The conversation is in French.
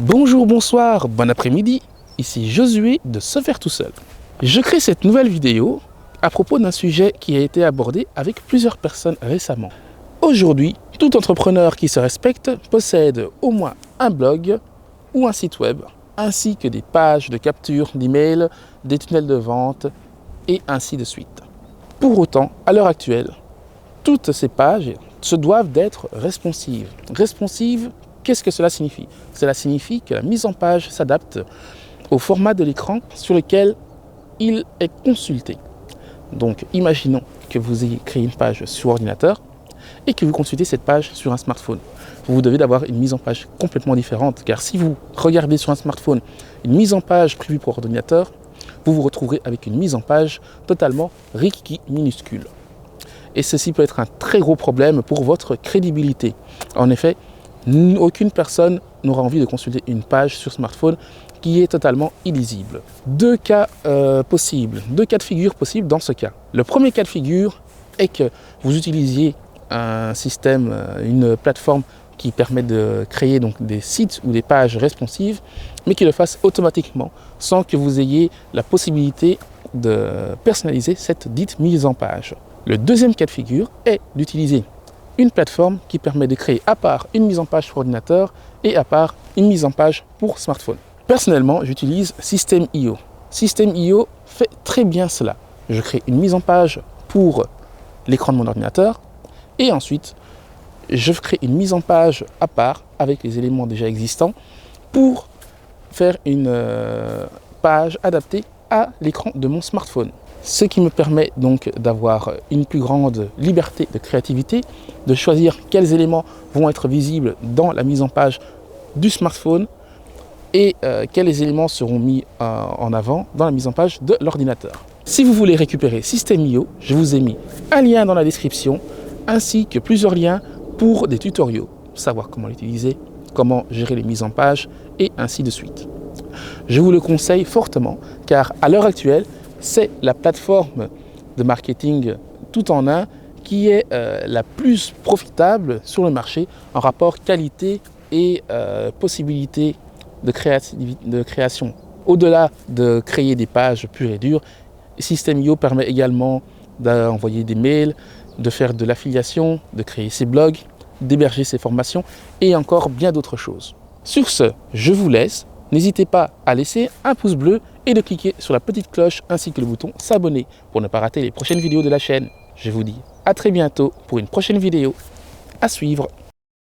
Bonjour, bonsoir, bon après-midi, ici Josué de Se Faire Tout Seul. Je crée cette nouvelle vidéo à propos d'un sujet qui a été abordé avec plusieurs personnes récemment. Aujourd'hui, tout entrepreneur qui se respecte possède au moins un blog ou un site web, ainsi que des pages de capture d'email, des tunnels de vente et ainsi de suite. Pour autant, à l'heure actuelle, toutes ces pages se doivent d'être responsives. Responsives, qu'est-ce que cela signifie? Cela signifie que la mise en page s'adapte au format de l'écran sur lequel il est consulté. Donc, imaginons que vous ayez créé une page sur ordinateur et que vous consultez cette page sur un smartphone. Vous devez avoir une mise en page complètement différente, car si vous regardez sur un smartphone une mise en page prévue pour ordinateur, vous vous retrouverez avec une mise en page totalement rikiki minuscule. Et ceci peut être un très gros problème pour votre crédibilité. En effet, aucune personne n'aura envie de consulter une page sur smartphone qui est totalement illisible. Deux cas de figure possibles dans ce cas. Le premier cas de figure est que vous utilisiez un système, une plateforme qui permet de créer donc des sites ou des pages responsives, mais qui le fasse automatiquement, sans que vous ayez la possibilité de personnaliser cette dite mise en page. Le deuxième cas de figure est d'utiliser une plateforme qui permet de créer à part une mise en page pour ordinateur et à part une mise en page pour smartphone. Personnellement, j'utilise System.io. System.io fait très bien cela. Je crée une mise en page pour l'écran de mon ordinateur et ensuite je crée une mise en page à part avec les éléments déjà existants pour faire une page adaptée à l'écran de mon smartphone. Ce qui me permet donc d'avoir une plus grande liberté de créativité, de choisir quels éléments vont être visibles dans la mise en page du smartphone et quels éléments seront mis en avant dans la mise en page de l'ordinateur. Si vous voulez récupérer System.io, je vous ai mis un lien dans la description ainsi que plusieurs liens pour des tutoriaux, savoir comment l'utiliser, comment gérer les mises en page et ainsi de suite. Je vous le conseille fortement car à l'heure actuelle, c'est la plateforme de marketing tout en un qui est la plus profitable sur le marché en rapport qualité et possibilité de création. Au-delà de créer des pages pures et dures, System.io permet également d'envoyer des mails, de faire de l'affiliation, de créer ses blogs, d'héberger ses formations et encore bien d'autres choses. Sur ce, je vous laisse. N'hésitez pas à laisser un pouce bleu et de cliquer sur la petite cloche ainsi que le bouton s'abonner pour ne pas rater les prochaines vidéos de la chaîne. Je vous dis à très bientôt pour une prochaine vidéo à suivre.